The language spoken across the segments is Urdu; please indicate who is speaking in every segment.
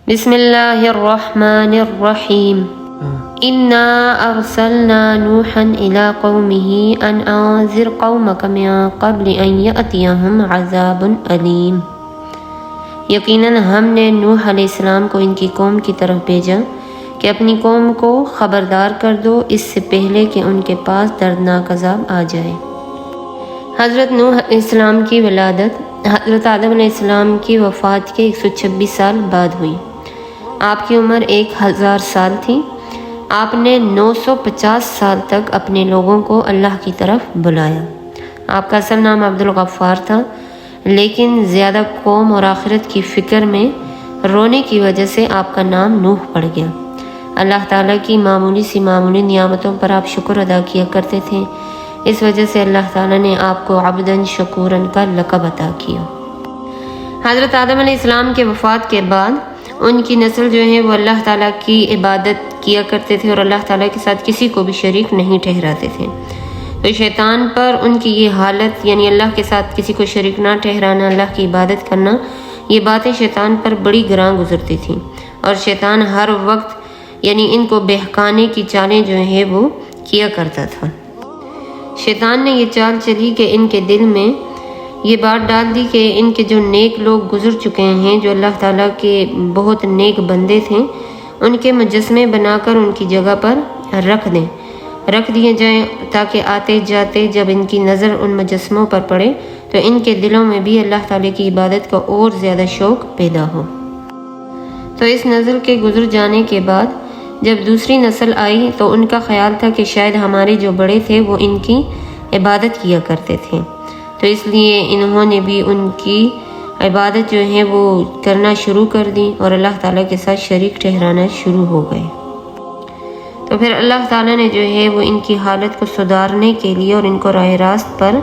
Speaker 1: بسم اللہ الرحمن الرحیم انا ارسلنا نوحا الى قومه ان انذر قومك من قبل ان یأتیہم عذاب علیم۔ یقیناً ہم نے نوح علیہ السلام کو ان کی قوم کی طرف بھیجا کہ اپنی قوم کو خبردار کر دو اس سے پہلے کہ ان کے پاس دردناک عذاب آ جائے۔ حضرت نوح علیہ السلام کی ولادت حضرت آدم علیہ السلام کی وفات کے 126 سال بعد ہوئی۔ آپ کی عمر 1000 سال تھی۔ آپ نے 950 سال تک اپنے لوگوں کو اللہ کی طرف بلایا۔ آپ کا اصل نام عبد الغفار تھا، لیکن زیادہ قوم اور آخرت کی فکر میں رونے کی وجہ سے آپ کا نام نوح پڑ گیا۔ اللہ تعالیٰ کی معمولی نعمتوں پر آپ شکر ادا کیا کرتے تھے، اس وجہ سے اللہ تعالیٰ نے آپ کو عبداً شکوراً کا لقب عطا کیا۔ حضرت آدم علیہ السلام کے وفات کے بعد ان کی نسل جو ہے وہ اللہ تعالیٰ کی عبادت کیا کرتے تھے اور اللہ تعالیٰ کے ساتھ کسی کو بھی شریک نہیں ٹھہراتے تھے۔ تو شیطان پر ان کی یہ حالت، یعنی اللہ کے ساتھ کسی کو شریک نہ ٹھہرانا، اللہ کی عبادت کرنا، یہ باتیں شیطان پر بڑی گراں گزرتی تھیں، اور شیطان ہر وقت یعنی ان کو بہکانے کی چالیں جو ہے وہ کیا کرتا تھا۔ شیطان نے یہ چال چلی کہ ان کے دل میں یہ بات ڈال دی کہ ان کے جو نیک لوگ گزر چکے ہیں، جو اللہ تعالیٰ کے بہت نیک بندے تھے، ان کے مجسمے بنا کر ان کی جگہ پر رکھ دیے جائیں، تاکہ آتے جاتے جب ان کی نظر ان مجسموں پر پڑے تو ان کے دلوں میں بھی اللہ تعالیٰ کی عبادت کا اور زیادہ شوق پیدا ہو۔ تو اس نسل کے گزر جانے کے بعد جب دوسری نسل آئی تو ان کا خیال تھا کہ شاید ہمارے جو بڑے تھے وہ ان کی عبادت کیا کرتے تھے، تو اس لیے انہوں نے بھی ان کی عبادت جو ہے وہ کرنا شروع کر دی اور اللہ تعالیٰ کے ساتھ شریک ٹھہرانا شروع ہو گئے۔ تو پھر اللہ تعالیٰ نے جو ہے وہ ان کی حالت کو سدھارنے کے لیے اور ان کو راہ راست پر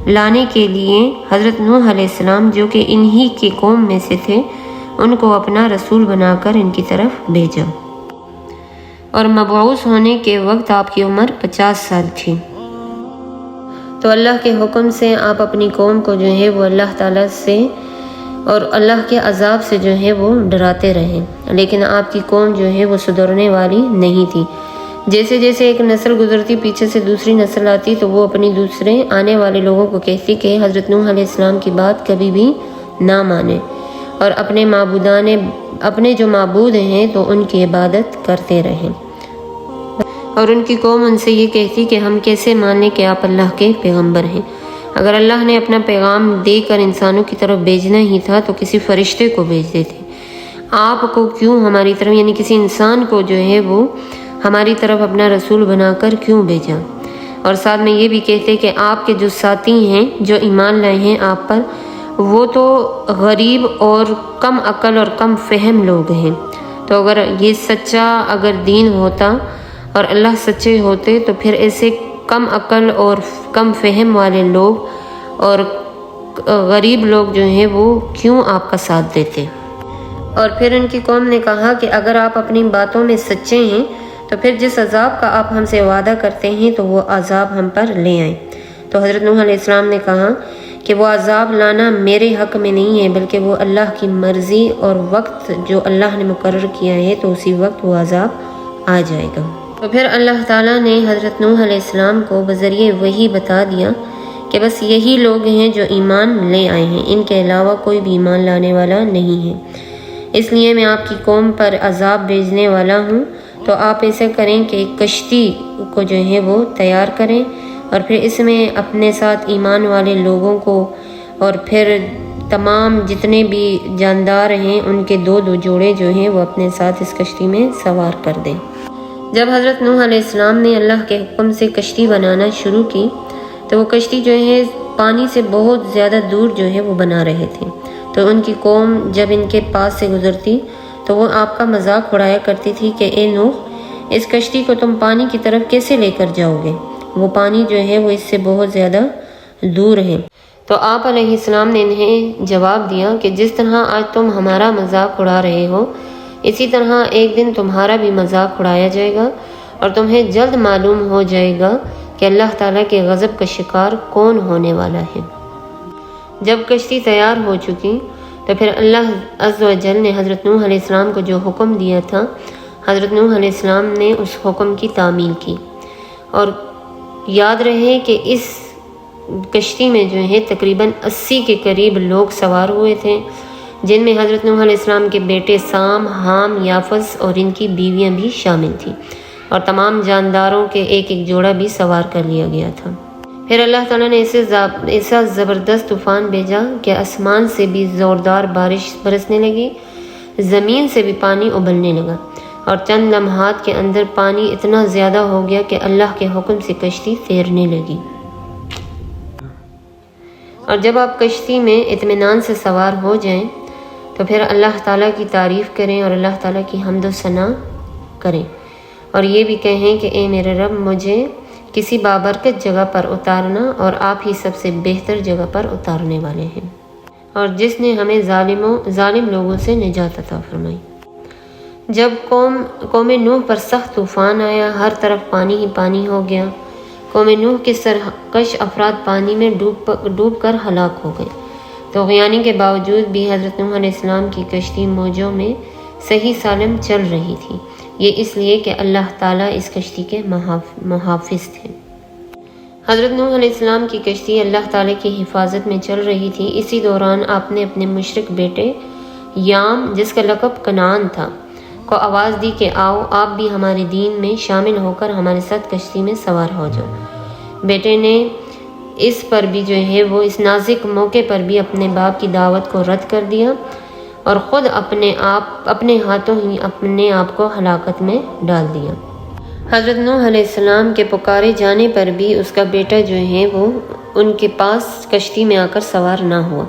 Speaker 1: لانے کے لیے حضرت نوح علیہ السلام، جو کہ انہی کی قوم میں سے تھے، ان کو اپنا رسول بنا کر ان کی طرف بھیجا، اور مبعوث ہونے کے وقت آپ کی عمر 50 سال تھی۔ تو اللہ کے حکم سے آپ اپنی قوم کو جو ہے وہ اللہ تعالیٰ سے اور اللہ کے عذاب سے جو ہے وہ ڈراتے رہے، لیکن آپ کی قوم جو ہے وہ سدھرنے والی نہیں تھی۔ جیسے جیسے ایک نسل گزرتی، پیچھے سے دوسری نسل آتی، تو وہ اپنی دوسرے آنے والے لوگوں کو کہتی کہ حضرت نوح علیہ السلام کی بات کبھی بھی نہ مانیں، اور اپنے جو معبود ہیں تو ان کی عبادت کرتے رہیں۔ اور ان کی قوم ان سے یہ کہتی کہ ہم کیسے مان لیں کہ آپ اللہ کے پیغمبر ہیں؟ اگر اللہ نے اپنا پیغام دے کر انسانوں کی طرف بھیجنا ہی تھا تو کسی فرشتے کو بھیج دیتے، آپ کو کیوں ہماری طرف، یعنی کسی انسان کو جو ہے وہ ہماری طرف اپنا رسول بنا کر کیوں بھیجا؟ اور ساتھ میں یہ بھی کہتے کہ آپ کے جو ساتھی ہیں جو ایمان لائے ہیں آپ پر، وہ تو غریب اور کم عقل اور کم فہم لوگ ہیں، تو اگر یہ سچا دین ہوتا اور اللہ سچے ہوتے تو پھر ایسے کم عقل اور کم فہم والے لوگ اور غریب لوگ جو ہیں وہ کیوں آپ کا ساتھ دیتے؟ اور پھر ان کی قوم نے کہا کہ اگر آپ اپنی باتوں میں سچے ہیں تو پھر جس عذاب کا آپ ہم سے وعدہ کرتے ہیں تو وہ عذاب ہم پر لے آئیں۔ تو حضرت نوح علیہ السلام نے کہا کہ وہ عذاب لانا میرے حق میں نہیں ہے، بلکہ وہ اللہ کی مرضی اور وقت جو اللہ نے مقرر کیا ہے، تو اسی وقت وہ عذاب آ جائے گا۔ تو پھر اللہ تعالیٰ نے حضرت نوح علیہ السلام کو بذریعہ وحی بتا دیا کہ بس یہی لوگ ہیں جو ایمان لے آئے ہیں، ان کے علاوہ کوئی بھی ایمان لانے والا نہیں ہے، اس لیے میں آپ کی قوم پر عذاب بھیجنے والا ہوں۔ تو آپ ایسے کریں کہ ایک کشتی کو جو ہے وہ تیار کریں، اور پھر اس میں اپنے ساتھ ایمان والے لوگوں کو اور پھر تمام جتنے بھی جاندار ہیں ان کے 2 جوڑے جو ہیں وہ اپنے ساتھ اس کشتی میں سوار کر دیں۔ جب حضرت نوح علیہ السلام نے اللہ کے حکم سے کشتی بنانا شروع کی تو وہ کشتی جو ہے پانی سے بہت زیادہ دور جو ہے وہ بنا رہے تھے، تو ان کی قوم جب ان کے پاس سے گزرتی تو وہ آپ کا مذاق اڑایا کرتی تھی کہ اے نوح، اس کشتی کو تم پانی کی طرف کیسے لے کر جاؤ گے؟ وہ پانی جو ہے وہ اس سے بہت زیادہ دور ہے۔ تو آپ علیہ السلام نے انہیں جواب دیا کہ جس طرح آج تم ہمارا مذاق اڑا رہے ہو، اسی طرح ایک دن تمہارا بھی مذاق اڑایا جائے گا، اور تمہیں جلد معلوم ہو جائے گا کہ اللہ تعالیٰ کے غضب کا شکار کون ہونے والا ہے۔ جب کشتی تیار ہو چکی تو پھر اللہ عز و جل نے حضرت نوح علیہ السلام کو جو حکم دیا تھا، حضرت نوح علیہ السلام نے اس حکم کی تعمیل کی۔ اور یاد رہے کہ اس کشتی میں جو ہے تقریباً 80 کے قریب لوگ سوار ہوئے تھے، جن میں حضرت نوح علیہ السلام کے بیٹے سام، حام، یافس اور ان کی بیویاں بھی شامل تھیں، اور تمام جانداروں کے ایک ایک جوڑا بھی سوار کر لیا گیا تھا۔ پھر اللہ تعالیٰ نے ایسا زبردست طوفان بھیجا کہ آسمان سے بھی زوردار بارش برسنے لگی، زمین سے بھی پانی ابلنے لگا، اور چند لمحات کے اندر پانی اتنا زیادہ ہو گیا کہ اللہ کے حکم سے کشتی تیرنے لگی۔ اور جب آپ کشتی میں اطمینان سے سوار ہو جائیں تو پھر اللہ تعالیٰ کی تعریف کریں اور اللہ تعالیٰ کی حمد و ثنا کریں، اور یہ بھی کہیں کہ اے میرے رب، مجھے کسی بابرکت جگہ پر اتارنا، اور آپ ہی سب سے بہتر جگہ پر اتارنے والے ہیں، اور جس نے ہمیں ظالم لوگوں سے نجات عطا فرمائی۔ جب قوم نوح پر سخت طوفان آیا، ہر طرف پانی ہی پانی ہو گیا، قوم نوح کے سرکش افراد پانی میں ڈوب کر ہلاک ہو گئے۔ طغیانی کے باوجود بھی حضرت نوح علیہ السلام کی کشتی موجوں میں صحیح سالم چل رہی تھی، یہ اس لیے کہ اللہ تعالیٰ اس کشتی کے محافظ تھے۔ حضرت نوح علیہ السلام کی کشتی اللہ تعالیٰ کی حفاظت میں چل رہی تھی۔ اسی دوران آپ نے اپنے مشرک بیٹے یام، جس کا لقب کنعان تھا، کو آواز دی کہ آؤ، آپ بھی ہمارے دین میں شامل ہو کر ہمارے ساتھ کشتی میں سوار ہو جاؤ۔ بیٹے نے اس پر بھی جو ہے وہ اس نازک موقع پر بھی اپنے باپ کی دعوت کو رد کر دیا، اور خود اپنے ہاتھوں ہی اپنے آپ کو ہلاکت میں ڈال دیا۔ حضرت نوح علیہ السلام کے پکارے جانے پر بھی اس کا بیٹا جو ہے وہ ان کے پاس کشتی میں آ کر سوار نہ ہوا،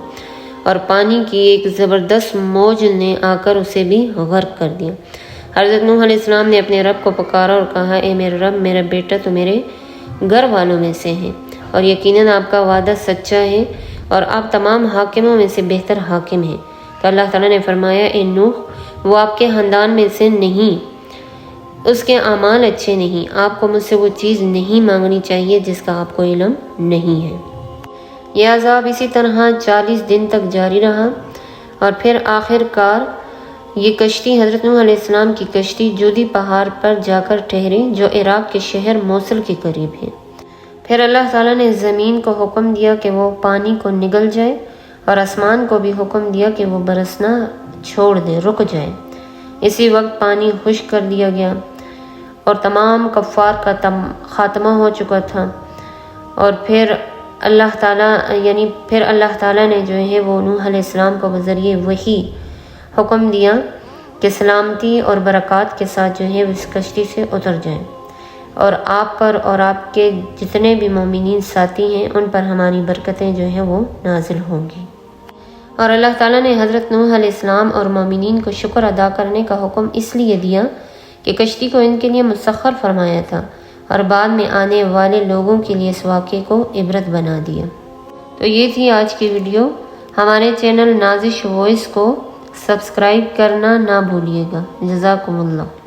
Speaker 1: اور پانی کی ایک زبردست موج نے آ کر اسے بھی غرق کر دیا۔ حضرت نوح علیہ السلام نے اپنے رب کو پکارا اور کہا، اے میرے رب، میرا بیٹا تو میرے گھر والوں میں سے ہے، اور یقیناً آپ کا وعدہ سچا ہے، اور آپ تمام حاکموں میں سے بہتر حاکم ہیں۔ تو اللہ تعالیٰ نے فرمایا، اے نوح، وہ آپ کے خاندان میں سے نہیں، اس کے اعمال اچھے نہیں، آپ کو مجھ سے وہ چیز نہیں مانگنی چاہیے جس کا آپ کو علم نہیں ہے۔ یہ عذاب اسی طرح 40 دن تک جاری رہا، اور پھر آخر کار یہ کشتی، حضرت نوح علیہ السلام کی کشتی، جودی پہاڑ پر جا کر ٹھہری، جو عراق کے شہر موصل کے قریب ہے۔ پھر اللہ تعالیٰ نے زمین کو حکم دیا کہ وہ پانی کو نگل جائے، اور آسمان کو بھی حکم دیا کہ وہ برسنا چھوڑ دے، رک جائے۔ اسی وقت پانی خشک کر دیا گیا، اور تمام کفار کا خاتمہ ہو چکا تھا۔ اور پھر اللہ تعالیٰ نے جو ہے وہ نوح علیہ السلام کو بذریعہ وحی حکم دیا کہ سلامتی اور برکات کے ساتھ جو ہے اس کشتی سے اتر جائیں، اور آپ پر اور آپ کے جتنے بھی مومنین ساتھی ہیں ان پر ہماری برکتیں جو ہیں وہ نازل ہوں گی۔ اور اللہ تعالیٰ نے حضرت نوح علیہ السلام اور مومنین کو شکر ادا کرنے کا حکم اس لیے دیا کہ کشتی کو ان کے لیے مسخر فرمایا تھا، اور بعد میں آنے والے لوگوں کے لیے اس واقعے کو عبرت بنا دیا۔ تو یہ تھی آج کی ویڈیو۔ ہمارے چینل نازش وائس کو سبسکرائب کرنا نہ بھولیے گا۔ جزاکم اللہ۔